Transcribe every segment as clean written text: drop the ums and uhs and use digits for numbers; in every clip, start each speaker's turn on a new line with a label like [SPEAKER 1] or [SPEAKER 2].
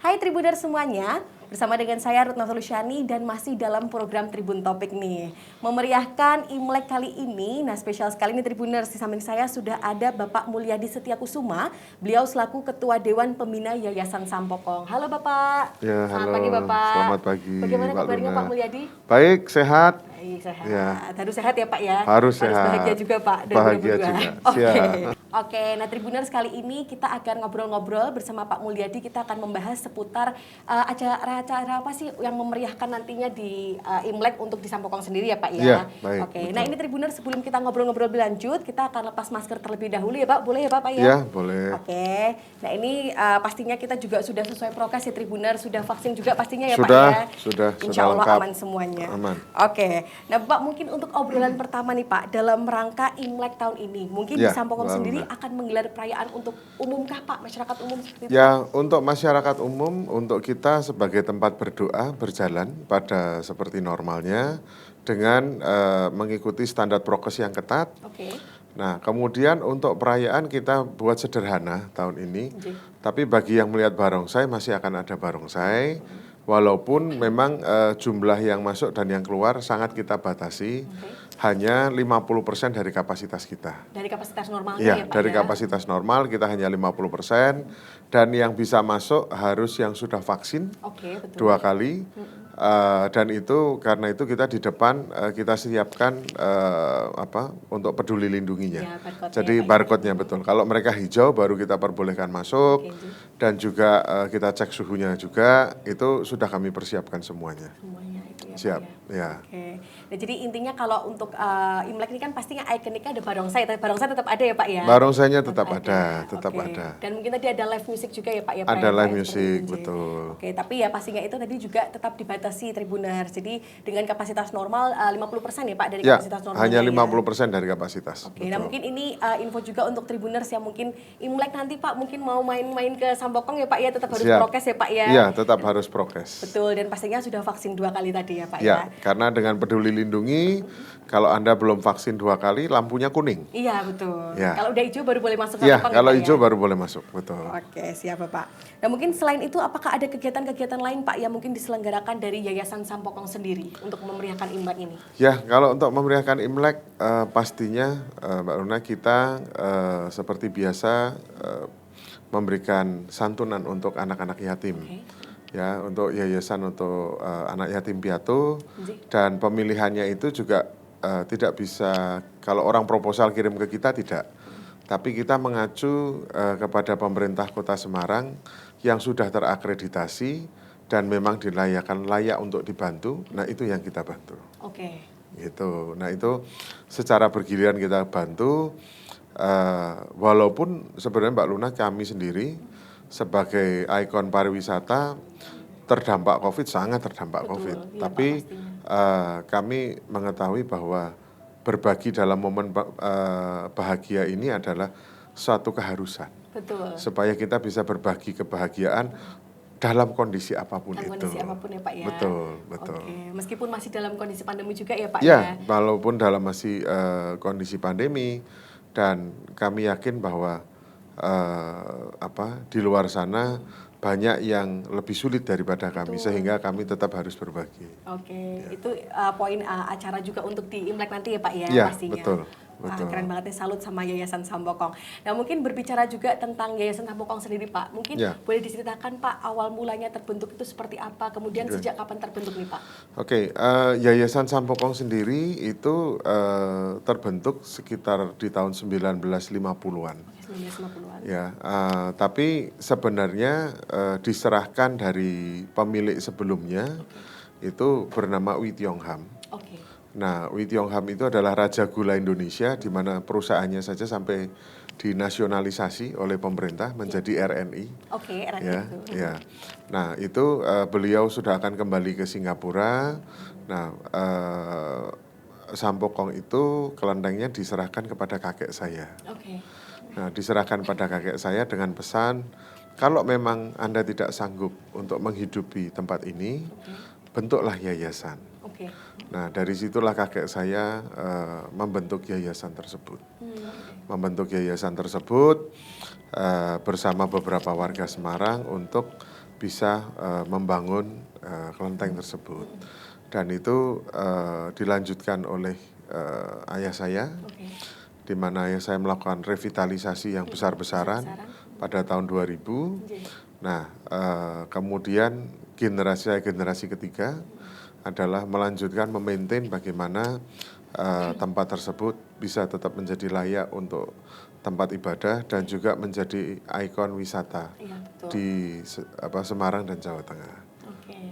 [SPEAKER 1] Hai Tribuners semuanya, bersama dengan saya Retno Solusyani dan masih dalam program Tribun Topik nih. Memeriahkan Imlek kali ini, nah spesial sekali nih Tribuners, di samping saya sudah ada Bapak Mulyadi Setiakusuma, beliau selaku Ketua Dewan Pembina Yayasan Sampokong. Halo Bapak.
[SPEAKER 2] Ya,
[SPEAKER 1] Selamat
[SPEAKER 2] halo.
[SPEAKER 1] pagi Bapak.
[SPEAKER 2] Selamat pagi,
[SPEAKER 1] Bagaimana
[SPEAKER 2] Mbak
[SPEAKER 1] kabarnya
[SPEAKER 2] Luna.
[SPEAKER 1] Pak Mulyadi?
[SPEAKER 2] Baik, sehat.
[SPEAKER 1] Baik, sehat.
[SPEAKER 2] Ya.
[SPEAKER 1] Harus sehat ya Pak ya?
[SPEAKER 2] Harus sehat.
[SPEAKER 1] Bahagia juga Pak.
[SPEAKER 2] Bahagia
[SPEAKER 1] 2022.
[SPEAKER 2] juga.
[SPEAKER 1] Oke.
[SPEAKER 2] Siap.
[SPEAKER 1] Oke, nah Tribuners kali ini kita akan ngobrol-ngobrol bersama Pak Mulyadi. Kita akan membahas seputar acara-acara apa sih yang memeriahkan nantinya di Imlek untuk di Sampokong sendiri ya Pak ya?
[SPEAKER 2] Iya, baik,
[SPEAKER 1] Oke,
[SPEAKER 2] betul.
[SPEAKER 1] nah ini Tribuners sebelum kita ngobrol-ngobrol lebih lanjut, kita akan lepas masker terlebih dahulu ya Pak. Boleh ya Pak ya?
[SPEAKER 2] Iya, boleh.
[SPEAKER 1] Oke, nah ini pastinya kita juga sudah sesuai prokes ya Tribuners, sudah vaksin juga pastinya ya
[SPEAKER 2] Sudah,
[SPEAKER 1] Pak ya?
[SPEAKER 2] sudah
[SPEAKER 1] Insya Allah
[SPEAKER 2] lengkap.
[SPEAKER 1] aman semuanya.
[SPEAKER 2] Aman.
[SPEAKER 1] Oke, nah Pak mungkin untuk obrolan pertama nih Pak, dalam rangka Imlek tahun ini, mungkin di
[SPEAKER 2] Ya,
[SPEAKER 1] Sampokong
[SPEAKER 2] Mbak
[SPEAKER 1] sendiri
[SPEAKER 2] Luna.
[SPEAKER 1] akan menggelar perayaan untuk umumkah Pak, masyarakat umum seperti itu?
[SPEAKER 2] Ya, untuk masyarakat umum, untuk kita sebagai tempat berdoa berjalan pada seperti normalnya dengan mengikuti standar prokes yang ketat.
[SPEAKER 1] Oke,
[SPEAKER 2] Nah, kemudian untuk perayaan kita buat sederhana tahun ini.
[SPEAKER 1] Oke.
[SPEAKER 2] Tapi bagi yang melihat barongsai masih akan ada barongsai. Walaupun memang jumlah yang masuk dan yang keluar sangat kita batasi. Hanya 50% dari kapasitas kita.
[SPEAKER 1] Dari kapasitas normalnya
[SPEAKER 2] Ya,
[SPEAKER 1] ya Pak
[SPEAKER 2] dari
[SPEAKER 1] ya?
[SPEAKER 2] kapasitas normal kita hanya 50%. Dan yang bisa masuk harus yang sudah vaksin
[SPEAKER 1] Oke, betul.
[SPEAKER 2] 2 kali. Dan itu karena itu kita di depan kita siapkan untuk peduli lindunginya.
[SPEAKER 1] Ya, barcode-nya
[SPEAKER 2] Jadi
[SPEAKER 1] ya, Pak, ya.
[SPEAKER 2] barcode-nya betul. Kalau mereka hijau baru kita perbolehkan masuk.
[SPEAKER 1] Oke, Ji.
[SPEAKER 2] Dan juga kita cek suhunya juga. Itu sudah kami persiapkan semuanya.
[SPEAKER 1] Semuanya itu ya
[SPEAKER 2] Siap,
[SPEAKER 1] Pak ya?
[SPEAKER 2] ya.
[SPEAKER 1] Oke, nah jadi intinya kalau untuk Imlek ini kan pastinya ikoniknya ada barongsai, tapi barongsai tetap ada ya Pak ya?
[SPEAKER 2] Barongsainya tetap ada, tetap
[SPEAKER 1] Oke.
[SPEAKER 2] ada.
[SPEAKER 1] Dan mungkin tadi ada live music juga ya Pak ya?
[SPEAKER 2] Ada
[SPEAKER 1] perayaan-perayaan
[SPEAKER 2] live
[SPEAKER 1] seperti
[SPEAKER 2] music,
[SPEAKER 1] itu, Ji.
[SPEAKER 2] betul.
[SPEAKER 1] Oke, tapi ya pastinya itu tadi juga tetap dibatasi Tribuners. Jadi dengan kapasitas normal 50% ya Pak dari
[SPEAKER 2] Ya,
[SPEAKER 1] kapasitas normalnya
[SPEAKER 2] hanya
[SPEAKER 1] ya?
[SPEAKER 2] 50% dari kapasitas.
[SPEAKER 1] Oke,
[SPEAKER 2] betul.
[SPEAKER 1] nah mungkin ini info juga untuk Tribuners yang mungkin Imlek nanti Pak mungkin mau main-main ke Sampokong ya Pak ya, tetap harus
[SPEAKER 2] Siap.
[SPEAKER 1] prokes ya Pak ya?
[SPEAKER 2] Iya, tetap harus prokes.
[SPEAKER 1] Betul, dan pastinya sudah vaksin 2 kali tadi ya Pak
[SPEAKER 2] Ya, karena dengan peduli lindungi, kalau Anda belum vaksin 2 kali, lampunya kuning.
[SPEAKER 1] Iya betul.
[SPEAKER 2] Ya.
[SPEAKER 1] Kalau udah hijau baru boleh masuk
[SPEAKER 2] Ya,
[SPEAKER 1] Sampokong
[SPEAKER 2] kalau
[SPEAKER 1] Pak
[SPEAKER 2] hijau
[SPEAKER 1] ya?
[SPEAKER 2] baru boleh masuk, betul.
[SPEAKER 1] Oke, siap Pak. Nah mungkin selain itu apakah ada kegiatan-kegiatan lain Pak yang mungkin diselenggarakan dari Yayasan Sampokong sendiri untuk memeriahkan Imlek ini?
[SPEAKER 2] Ya, kalau untuk memeriahkan Imlek, pastinya Mbak Luna kita seperti biasa memberikan santunan untuk anak-anak yatim.
[SPEAKER 1] Oke.
[SPEAKER 2] Ya, untuk yayasan untuk anak yatim piatu,
[SPEAKER 1] Ji.
[SPEAKER 2] dan pemilihannya itu juga tidak bisa kalau orang proposal kirim ke kita tidak, tapi kita mengacu kepada pemerintah Kota Semarang yang sudah terakreditasi dan memang layak untuk dibantu. Nah, itu yang kita bantu.
[SPEAKER 1] Oke.
[SPEAKER 2] Gitu. Nah, itu secara bergiliran kita bantu. Walaupun sebenarnya Mbak Luna kami sendiri sebagai ikon pariwisata terdampak COVID, sangat terdampak
[SPEAKER 1] Betul,
[SPEAKER 2] COVID.
[SPEAKER 1] iya, Pak,
[SPEAKER 2] Tapi kami mengetahui bahwa berbagi dalam momen bahagia ini adalah suatu keharusan.
[SPEAKER 1] Betul.
[SPEAKER 2] Supaya kita bisa berbagi kebahagiaan dalam kondisi apapun
[SPEAKER 1] Dalam
[SPEAKER 2] itu.
[SPEAKER 1] kondisi apapun ya Pak ya?
[SPEAKER 2] Betul, betul.
[SPEAKER 1] Oke, meskipun masih dalam kondisi pandemi juga ya Pak
[SPEAKER 2] Ya, walaupun dalam masih kondisi pandemi, dan kami yakin bahwa di luar sana banyak yang lebih sulit daripada kami,
[SPEAKER 1] Betul.
[SPEAKER 2] sehingga kami tetap harus berbagi.
[SPEAKER 1] Oke, itu poin acara juga untuk di Imlek nanti ya Pak ya,
[SPEAKER 2] Ya,
[SPEAKER 1] pastinya.
[SPEAKER 2] betul.
[SPEAKER 1] Wah,
[SPEAKER 2] Betul.
[SPEAKER 1] keren banget nih, salut sama Yayasan Sampokong. Nah mungkin berbicara juga tentang Yayasan Sampokong sendiri Pak, mungkin
[SPEAKER 2] Ya.
[SPEAKER 1] boleh diceritakan Pak awal mulanya terbentuk itu seperti apa, kemudian sejak kapan terbentuk nih Pak?
[SPEAKER 2] Oke, Yayasan Sampokong sendiri itu terbentuk sekitar di tahun 1950-an.
[SPEAKER 1] 1950-an.
[SPEAKER 2] Ya, tapi sebenarnya diserahkan dari pemilik sebelumnya, itu bernama Oei Tiong Ham.
[SPEAKER 1] Oke.
[SPEAKER 2] Nah, Oei Tiong Ham itu adalah Raja Gula Indonesia, di mana perusahaannya saja sampai dinasionalisasi oleh pemerintah menjadi RNI.
[SPEAKER 1] Oke, RNI
[SPEAKER 2] Ya,
[SPEAKER 1] itu.
[SPEAKER 2] ya. Nah, itu beliau sudah akan kembali ke Singapura. Nah, Sampokong itu kelentengnya diserahkan kepada kakek saya.
[SPEAKER 1] Oke.
[SPEAKER 2] Nah, diserahkan pada kakek saya dengan pesan, kalau memang Anda tidak sanggup untuk menghidupi tempat ini, bentuklah yayasan.
[SPEAKER 1] Oke.
[SPEAKER 2] Nah, dari situlah kakek saya membentuk yayasan tersebut. Membentuk yayasan tersebut bersama beberapa warga Semarang untuk bisa membangun kelenteng tersebut. Dan itu dilanjutkan oleh ayah saya, di mana ayah saya melakukan revitalisasi yang besar-besaran pada tahun 2000. Nah, kemudian generasi ketiga adalah melanjutkan memaintain bagaimana tempat tersebut bisa tetap menjadi layak untuk tempat ibadah dan juga menjadi ikon wisata di Semarang dan Jawa Tengah.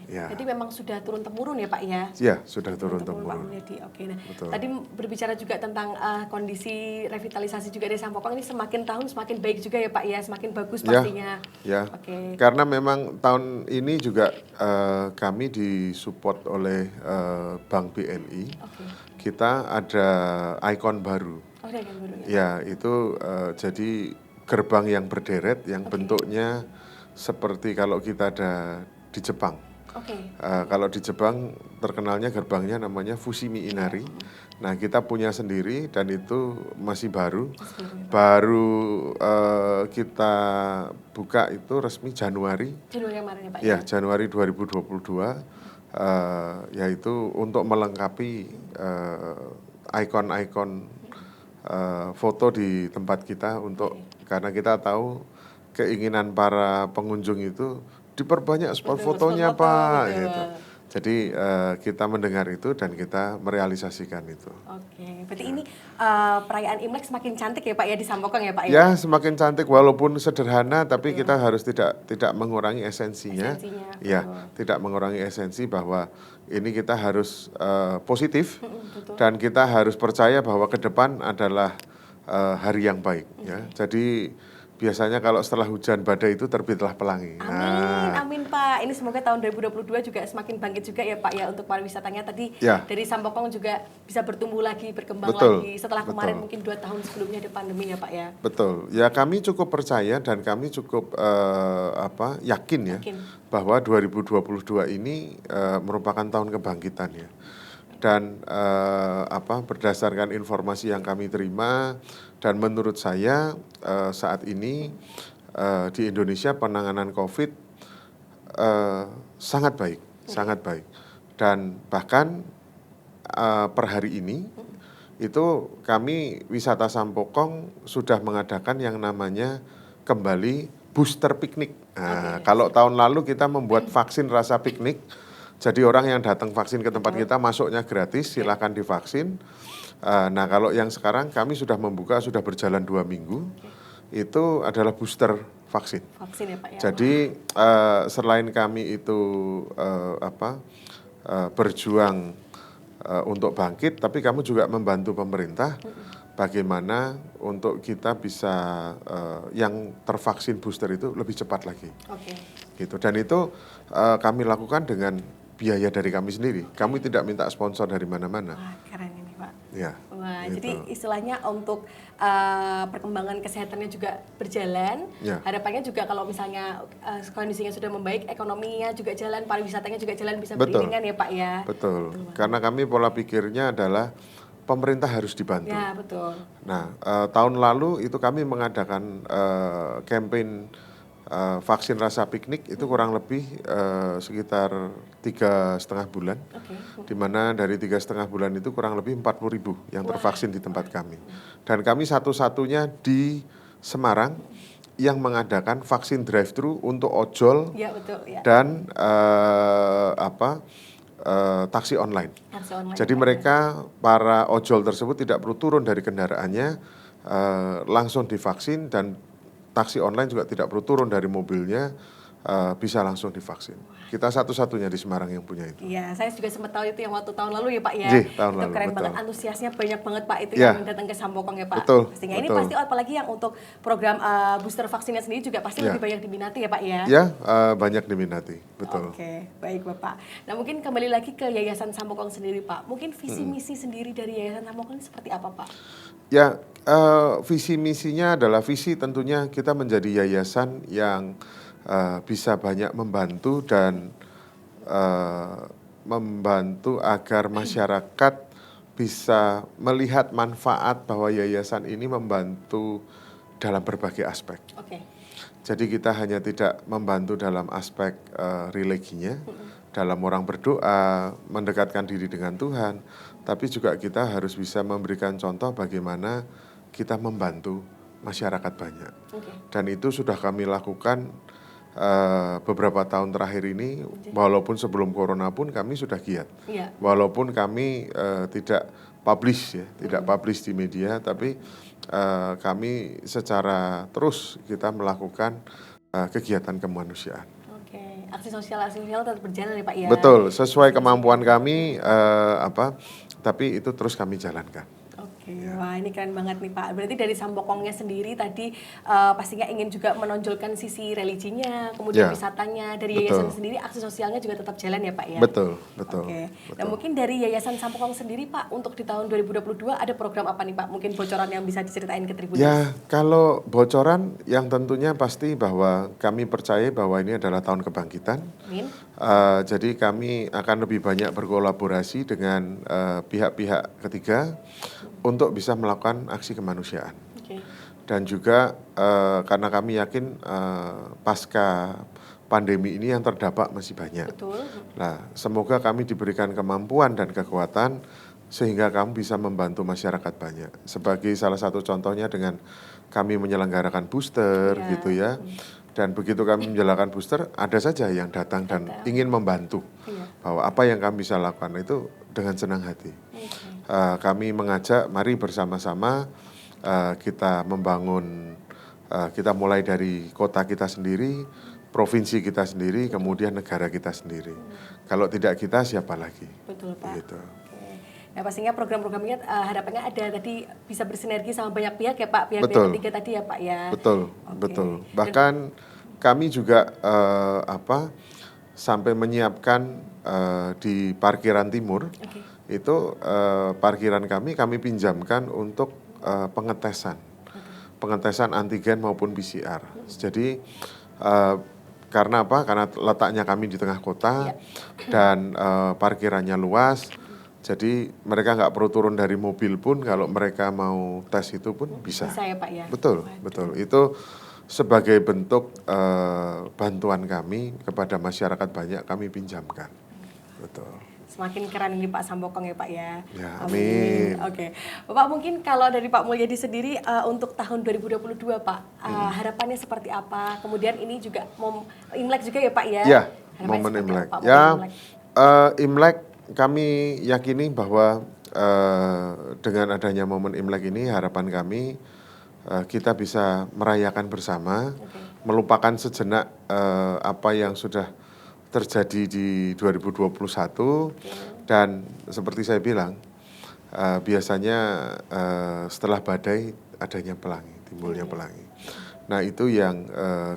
[SPEAKER 1] Ya. Jadi memang sudah turun-temurun ya Pak ya?
[SPEAKER 2] Ya, sudah turun-temurun.
[SPEAKER 1] Pak Mulyadi. Oke. Nah, tadi berbicara juga tentang kondisi revitalisasi juga dari Sampokong ini semakin tahun semakin baik juga ya Pak ya, semakin bagus pastinya.
[SPEAKER 2] Ya. Karena memang tahun ini juga kami disupport oleh Bank BNI. Kita ada ikon baru.
[SPEAKER 1] Ada ikon baru
[SPEAKER 2] ya. Ya, itu jadi gerbang yang berderet yang bentuknya seperti kalau kita ada di Jepang. Kalau di Jepang terkenalnya gerbangnya namanya Fushimi Inari. Nah, kita punya sendiri dan itu masih baru. Baru kita buka itu resmi Januari.
[SPEAKER 1] Januari kemarin ya Pak?
[SPEAKER 2] Ya, Januari 2022. Yaitu untuk melengkapi ikon-ikon foto di tempat kita karena kita tahu keinginan para pengunjung itu diperbanyak spot fotonya Pak gitu. Jadi kita mendengar itu dan kita merealisasikan itu.
[SPEAKER 1] Berarti ini perayaan Imlek semakin cantik ya Pak ya di Sampokong ya Pak?
[SPEAKER 2] Ya, semakin cantik walaupun sederhana tapi kita harus tidak mengurangi esensinya. Ya, tidak mengurangi esensi bahwa ini kita harus positif dan kita harus percaya bahwa ke depan adalah hari yang baik ya. Jadi biasanya kalau setelah hujan badai itu terbitlah pelangi.
[SPEAKER 1] Amin Pak. Ini semoga tahun 2022 juga semakin bangkit juga ya Pak ya untuk pariwisatanya tadi dari Sampokong juga bisa bertumbuh lagi, berkembang lagi setelah kemarin mungkin 2 tahun sebelumnya ada pandemi ya Pak ya.
[SPEAKER 2] Betul. Ya kami cukup percaya dan kami cukup yakin bahwa 2022 ini merupakan tahun kebangkitan ya. Dan berdasarkan informasi yang kami terima dan menurut saya saat ini di Indonesia penanganan COVID sangat baik dan bahkan per hari ini itu kami wisata Sampokong sudah mengadakan yang namanya kembali booster piknik. Kalau tahun lalu kita membuat vaksin rasa piknik. Jadi orang yang datang vaksin ke tempat kita masuknya gratis, silakan divaksin. Nah kalau yang sekarang kami sudah membuka, sudah berjalan 2 minggu, itu adalah booster vaksin.
[SPEAKER 1] Vaksin ya Pak ya.
[SPEAKER 2] Jadi selain kami itu berjuang untuk bangkit, tapi kami juga membantu pemerintah bagaimana untuk kita bisa yang tervaksin booster itu lebih cepat lagi. Gitu. Dan itu kami lakukan dengan biaya dari kami sendiri. Kami tidak minta sponsor dari mana-mana.
[SPEAKER 1] Wah, keren ini Pak.
[SPEAKER 2] Ya.
[SPEAKER 1] Wah, gitu. Jadi istilahnya untuk perkembangan kesehatannya juga berjalan. Harapannya juga kalau misalnya kondisinya sudah membaik, ekonominya juga jalan, pariwisatanya juga jalan, bisa beriringan ya Pak ya.
[SPEAKER 2] Betul. Karena kami pola pikirnya adalah pemerintah harus dibantu.
[SPEAKER 1] Ya, betul.
[SPEAKER 2] Nah, tahun lalu itu kami mengadakan campaign vaksin rasa piknik itu kurang lebih sekitar 3,5 bulan, di mana dari 3,5 bulan itu kurang lebih 40.000 yang tervaksin di tempat kami. Dan kami satu-satunya di Semarang yang mengadakan vaksin drive-thru untuk ojol dan taksi online. Jadi mereka para ojol tersebut tidak perlu turun dari kendaraannya, langsung divaksin dan taksi online juga tidak perlu turun dari mobilnya, bisa langsung divaksin. Kita satu-satunya di Semarang yang punya itu.
[SPEAKER 1] Iya, saya juga sempat tahu itu yang waktu tahun lalu ya Pak ya.
[SPEAKER 2] Tahun
[SPEAKER 1] itu
[SPEAKER 2] lalu,
[SPEAKER 1] keren
[SPEAKER 2] betul.
[SPEAKER 1] banget, antusiasnya banyak banget Pak itu yang datang ke Sampokong ya Pak. Pastinya ini pasti apalagi yang untuk program booster vaksinnya sendiri juga pasti lebih banyak diminati ya Pak ya.
[SPEAKER 2] Ya, banyak diminati, betul.
[SPEAKER 1] Oke, baik Bapak. Nah mungkin kembali lagi ke Yayasan Sampokong sendiri Pak. Mungkin visi misi sendiri dari Yayasan Sampokong seperti apa Pak?
[SPEAKER 2] Ya, visi misinya adalah visi tentunya kita menjadi yayasan yang bisa banyak membantu dan membantu agar masyarakat bisa melihat manfaat bahwa yayasan ini membantu dalam berbagai aspek.
[SPEAKER 1] Oke.
[SPEAKER 2] Jadi kita hanya tidak membantu dalam aspek religinya, dalam orang berdoa, mendekatkan diri dengan Tuhan, tapi juga kita harus bisa memberikan contoh bagaimana kita membantu masyarakat banyak.
[SPEAKER 1] Oke.
[SPEAKER 2] Dan itu sudah kami lakukan beberapa tahun terakhir ini, walaupun sebelum corona pun kami sudah giat.
[SPEAKER 1] Iya.
[SPEAKER 2] Walaupun kami tidak publish ya, tidak publish di media, tapi kami secara terus kita melakukan kegiatan kemanusiaan.
[SPEAKER 1] Oke. Aksi sosial tetap berjalan ya Pak ya.
[SPEAKER 2] Betul, sesuai kemampuan kami tapi itu terus kami jalankan.
[SPEAKER 1] Oke, wah ini keren banget nih Pak. Berarti dari Sambokongnya sendiri tadi pastinya ingin juga menonjolkan sisi religinya, kemudian
[SPEAKER 2] Ya,
[SPEAKER 1] wisatanya. Dari
[SPEAKER 2] betul.
[SPEAKER 1] yayasan sendiri aksi sosialnya juga tetap jalan ya Pak ya?
[SPEAKER 2] Betul, betul.
[SPEAKER 1] Oke.
[SPEAKER 2] betul.
[SPEAKER 1] Dan mungkin dari Yayasan Sambokong sendiri Pak, untuk di tahun 2022 ada program apa nih Pak? Mungkin bocoran yang bisa diceritain ke Tribuners.
[SPEAKER 2] Ya, kalau bocoran yang tentunya pasti bahwa kami percaya bahwa ini adalah tahun kebangkitan.
[SPEAKER 1] Amin.
[SPEAKER 2] Jadi kami akan lebih banyak berkolaborasi dengan pihak-pihak ketiga untuk bisa melakukan aksi kemanusiaan.
[SPEAKER 1] Oke.
[SPEAKER 2] Dan juga karena kami yakin pasca pandemi ini yang terdampak masih banyak.
[SPEAKER 1] Betul.
[SPEAKER 2] Nah, semoga kami diberikan kemampuan dan kekuatan sehingga kami bisa membantu masyarakat banyak. Sebagai salah satu contohnya dengan kami menyelenggarakan booster
[SPEAKER 1] Ya.
[SPEAKER 2] gitu ya. Dan begitu kami menjalankan booster, ada saja yang datang dan ingin membantu.
[SPEAKER 1] Iya.
[SPEAKER 2] Bahwa apa yang kami bisa lakukan itu dengan senang hati.
[SPEAKER 1] Oke.
[SPEAKER 2] Kami mengajak, mari bersama-sama kita membangun, kita mulai dari kota kita sendiri, provinsi kita sendiri, kemudian negara kita sendiri. Kalau tidak kita, siapa lagi?
[SPEAKER 1] Betul Pak.
[SPEAKER 2] Gitu.
[SPEAKER 1] Oke. Nah pastinya program-programnya harapannya ada tadi bisa bersinergi sama banyak pihak ya Pak, pihak-pihak
[SPEAKER 2] Betul.
[SPEAKER 1] ketiga tadi ya Pak ya.
[SPEAKER 2] Betul,
[SPEAKER 1] Oke.
[SPEAKER 2] betul. Bahkan kami juga sampai menyiapkan di parkiran timur.
[SPEAKER 1] Oke.
[SPEAKER 2] Itu parkiran kami pinjamkan untuk pengetesan antigen maupun PCR. Jadi karena apa? Karena letaknya kami di tengah kota dan parkirannya luas, jadi mereka nggak perlu turun dari mobil pun kalau mereka mau tes itu pun bisa.
[SPEAKER 1] Bisa ya Pak ya.
[SPEAKER 2] Betul, betul. Itu sebagai bentuk bantuan kami kepada masyarakat banyak kami pinjamkan. Betul.
[SPEAKER 1] Semakin keren ini Pak Sambokong ya Pak ya.
[SPEAKER 2] Ya, amin.
[SPEAKER 1] Oke. Bapak mungkin kalau dari Pak Mulyadi sendiri untuk tahun 2022 Pak, harapannya seperti apa? Kemudian ini juga Imlek juga ya Pak ya?
[SPEAKER 2] Ya,
[SPEAKER 1] Harapannya
[SPEAKER 2] momen
[SPEAKER 1] seperti
[SPEAKER 2] Imlek.
[SPEAKER 1] apa, Pak,
[SPEAKER 2] Ya,
[SPEAKER 1] momen Imlek?
[SPEAKER 2] Imlek kami yakini bahwa dengan adanya momen Imlek ini harapan kami kita bisa merayakan bersama, melupakan sejenak apa yang sudah terjadi di 2021 dan seperti saya bilang biasanya setelah badai adanya pelangi, timbulnya pelangi. Nah itu yang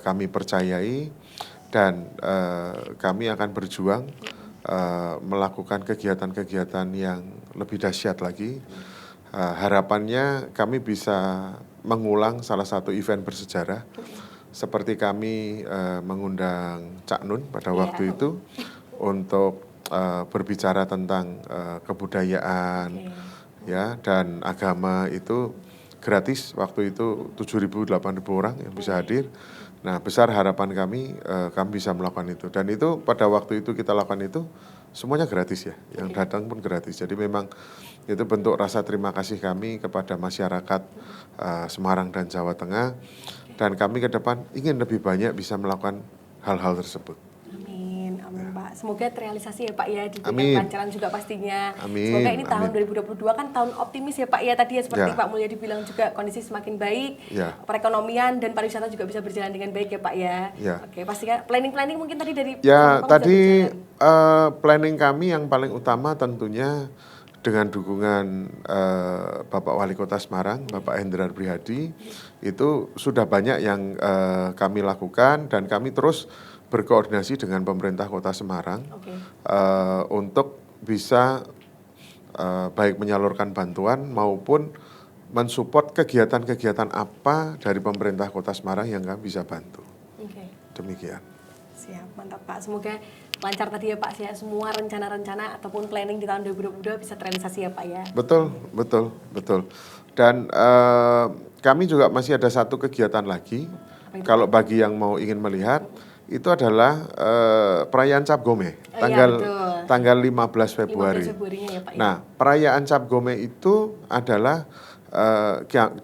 [SPEAKER 2] kami percayai dan kami akan berjuang melakukan kegiatan-kegiatan yang lebih dahsyat lagi. Harapannya kami bisa mengulang salah satu event bersejarah seperti kami mengundang Cak Nun pada waktu itu untuk berbicara tentang kebudayaan ya dan agama itu gratis waktu itu 7.000 8.000 orang yang bisa hadir. Nah, besar harapan kami bisa melakukan itu dan itu pada waktu itu kita lakukan itu semuanya gratis ya, yang datang pun gratis. Jadi memang itu bentuk rasa terima kasih kami kepada masyarakat Semarang dan Jawa Tengah. Dan kami ke depan ingin lebih banyak bisa melakukan hal-hal tersebut.
[SPEAKER 1] Amin, amin Pak. Semoga terrealisasi ya Pak ya, di bidang
[SPEAKER 2] Amin.
[SPEAKER 1] kelancaran juga pastinya.
[SPEAKER 2] Amin,
[SPEAKER 1] Semoga ini tahun
[SPEAKER 2] amin.
[SPEAKER 1] 2022 kan tahun optimis ya Pak ya, tadi ya seperti
[SPEAKER 2] Ya.
[SPEAKER 1] Pak Mulyadi bilang juga kondisi semakin baik,
[SPEAKER 2] Ya.
[SPEAKER 1] perekonomian dan pariwisata juga bisa berjalan dengan baik ya Pak ya.
[SPEAKER 2] Ya.
[SPEAKER 1] Oke, pastikan planning mungkin tadi dari
[SPEAKER 2] Ya,
[SPEAKER 1] Sambokong
[SPEAKER 2] tadi
[SPEAKER 1] bisa berjalan.
[SPEAKER 2] planning kami yang paling utama tentunya dengan dukungan Bapak Wali Kota Semarang, Bapak Hendrar Prihadi, itu sudah banyak yang kami lakukan dan kami terus berkoordinasi dengan pemerintah Kota Semarang
[SPEAKER 1] Oke.
[SPEAKER 2] untuk bisa baik menyalurkan bantuan maupun mensupport kegiatan-kegiatan apa dari pemerintah Kota Semarang yang kami bisa bantu.
[SPEAKER 1] Oke.
[SPEAKER 2] Demikian.
[SPEAKER 1] Siap, mantap Pak. Semoga lancar tadi ya Pak ya, semua rencana-rencana ataupun planning di tahun 2022 bisa terrealisasi ya Pak ya.
[SPEAKER 2] Betul, betul, betul. Dan kami juga masih ada satu kegiatan lagi. Kalau bagi yang mau ingin melihat, itu adalah perayaan Cap Gome tanggal 15 Februari.
[SPEAKER 1] 15 Februarinya ya Pak.
[SPEAKER 2] Nah, perayaan Cap Gome itu adalah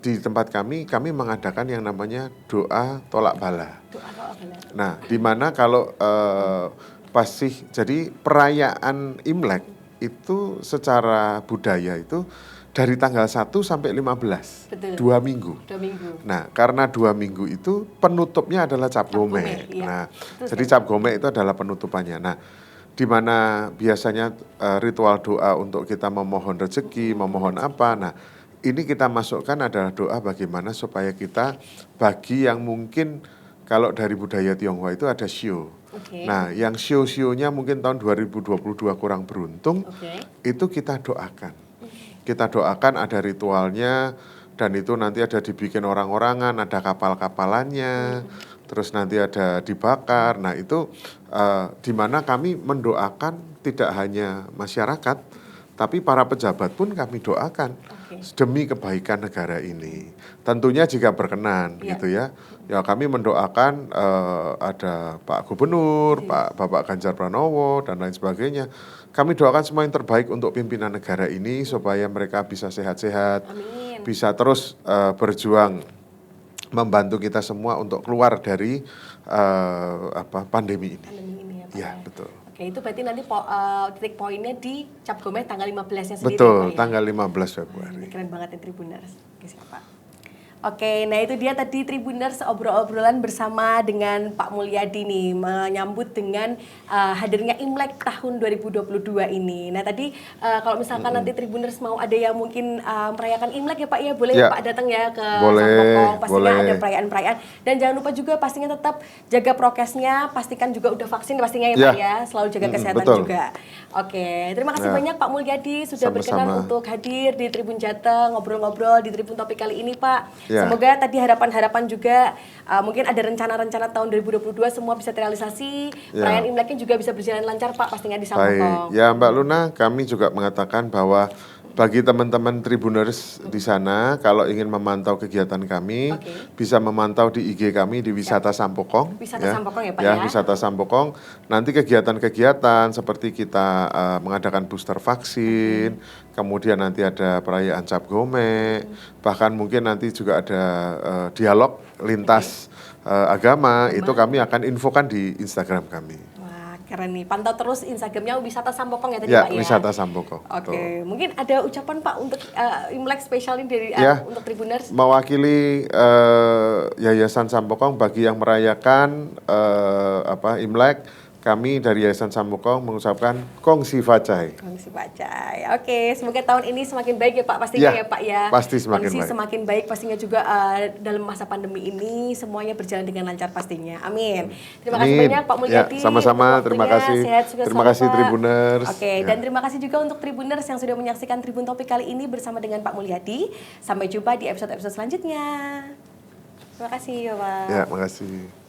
[SPEAKER 2] di tempat kami mengadakan yang namanya doa tolak bala.
[SPEAKER 1] Doa tolak bala.
[SPEAKER 2] Nah, di mana kalau jadi perayaan Imlek itu secara budaya itu dari tanggal 1 sampai 15,
[SPEAKER 1] Betul.
[SPEAKER 2] 2 minggu.
[SPEAKER 1] 2 minggu.
[SPEAKER 2] Nah, karena 2 minggu itu penutupnya adalah Cap Gome.
[SPEAKER 1] Iya.
[SPEAKER 2] Nah, jadi Cap Gome itu adalah penutupannya. Nah, di mana biasanya ritual doa untuk kita memohon rezeki, memohon apa. Nah, ini kita masukkan adalah doa bagaimana supaya kita, bagi yang mungkin kalau dari budaya Tionghoa itu ada shio.
[SPEAKER 1] Okay.
[SPEAKER 2] Nah, yang shio-shionya mungkin tahun 2022 kurang beruntung, itu kita doakan. Kita doakan ada ritualnya, dan itu nanti ada dibikin orang-orangan, ada kapal-kapalannya, terus nanti ada dibakar. Nah itu di mana kami mendoakan tidak hanya masyarakat, tapi para pejabat pun kami doakan demi kebaikan negara ini. Tentunya jika berkenan, gitu ya. Ya kami mendoakan ada Pak Gubernur, Bapak Ganjar Pranowo, dan lain sebagainya. Kami doakan semua yang terbaik untuk pimpinan negara ini supaya mereka bisa sehat-sehat, bisa terus berjuang membantu kita semua untuk keluar dari pandemi ini. Ya, betul.
[SPEAKER 1] Oke, itu berarti nanti titik poinnya di Cap Gome tanggal 15-nya sendiri.
[SPEAKER 2] Betul,
[SPEAKER 1] ya, Pak,
[SPEAKER 2] tanggal 15 Februari.
[SPEAKER 1] Keren banget ya Tribuners. Oke, siapa? Oke, nah itu dia tadi Tribuners obrol-obrolan bersama dengan Pak Mulyadi nih, menyambut dengan hadirnya Imlek tahun 2022 ini. Nah tadi kalau misalkan nanti Tribuners mau ada yang mungkin merayakan Imlek ya Pak ya, boleh ya Pak datang ya ke Sampokong, pastinya ada perayaan-perayaan. Dan jangan lupa juga pastinya tetap jaga prokesnya, pastikan juga udah vaksin pastinya ya Pak ya, selalu jaga kesehatan juga. Oke, terima kasih banyak Pak Mulyadi sudah berkenan untuk hadir di Tribun Jateng, ngobrol-ngobrol di Tribun Topik kali ini Pak. Semoga tadi harapan-harapan juga mungkin ada rencana-rencana tahun 2022 semua bisa terrealisasi. Perayaan Imleknya juga bisa berjalan lancar Pak pastinya di Sampokong.
[SPEAKER 2] Baik, ya Mbak Luna, kami juga mengatakan bahwa bagi teman-teman Tribuners di sana, kalau ingin memantau kegiatan kami, bisa memantau di IG kami di Wisata Sampokong.
[SPEAKER 1] Wisata Sampokong ya Pak ya?
[SPEAKER 2] Wisata Sampokong. Nanti kegiatan-kegiatan seperti kita mengadakan booster vaksin, kemudian nanti ada perayaan Cap Gome, bahkan mungkin nanti juga ada dialog lintas agama, itu kami akan infokan di Instagram kami.
[SPEAKER 1] Keren nih, pantau terus Instagramnya Wisata Sampokong ya tadi
[SPEAKER 2] ya,
[SPEAKER 1] Pak ya?
[SPEAKER 2] Wisata Sampokong.
[SPEAKER 1] Oke, mungkin ada ucapan Pak untuk Imlek spesial ini dari untuk Tribuners?
[SPEAKER 2] Mewakili Yayasan Sampokong bagi yang merayakan Imlek, kami dari Yayasan Sampokong mengucapkan Kongsi Facai.
[SPEAKER 1] Kongsi Facai. Oke, semoga tahun ini semakin baik ya Pak pastinya ya Pak ya.
[SPEAKER 2] Pasti semakin
[SPEAKER 1] baik.
[SPEAKER 2] Semakin
[SPEAKER 1] baik pastinya juga dalam masa pandemi ini semuanya berjalan dengan lancar pastinya. Amin. Terima kasih banyak Pak Mulyadi.
[SPEAKER 2] Sama-sama, terima kasih. Terima kasih Tribuners.
[SPEAKER 1] Oke, dan terima kasih juga untuk Tribuners yang sudah menyaksikan Tribun Topik kali ini bersama dengan Pak Mulyadi. Sampai jumpa di episode-episode selanjutnya. Terima kasih ya Pak.
[SPEAKER 2] Ya, terima kasih.